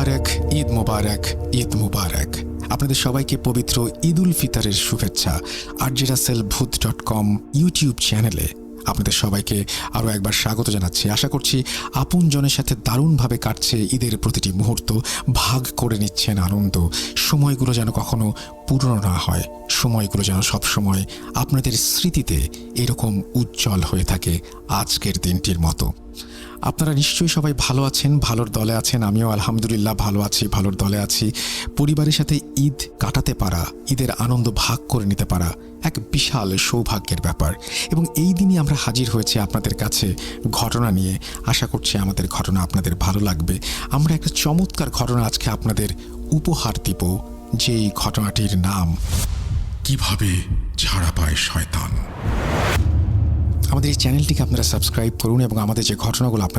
মুবারক, ঈদ মুবারক, ঈদ মুবারক। আপনাদের সবাইকে পবিত্র ঈদ উল ফিতরের শুভেচ্ছা। rjrussellbooth.com ইউটিউব চ্যানেলে আপনাদের সবাইকে আরও একবার স্বাগত জানাচ্ছি। আশা করছি আপনজনের সাথে দারুণভাবে কাটছে ঈদের প্রতিটি মুহূর্ত, ভাগ করে নিচ্ছেন আনন্দ। সময়গুলো যেন কখনো পুরনো না হয়, সময়গুলো যেন সবসময় আপনাদের স্মৃতিতে এরকম উজ্জ্বল হয়ে থাকে আজকের দিনটির মতো। আপনারা নিশ্চয়ই সবাই ভালো আছেন, ভালোর দলে আছেন। আমিও আলহামদুলিল্লাহ ভালো আছি, ভালোর দলে আছি। পরিবারের সাথে ঈদ কাটাতে পারা, ঈদের আনন্দ ভাগ করে নিতে পারা এক বিশাল সৌভাগ্যের ব্যাপার। এবং এই দিনই আমরা হাজির হয়েছি আপনাদের কাছে ঘটনা নিয়ে। আশা করছি আমাদের ঘটনা আপনাদের ভালো লাগবে। আমরা একটা চমৎকার ঘটনা আজকে আপনাদের উপহার দিব, যেই ঘটনাটির নাম কিভাবে ছাড়া পায় শয়তান। আমাদের এই চ্যানেলটিকে আপনারা সাবস্ক্রাইব করুন এবং আমাদের যে ঘটনাগুলো আপনাদের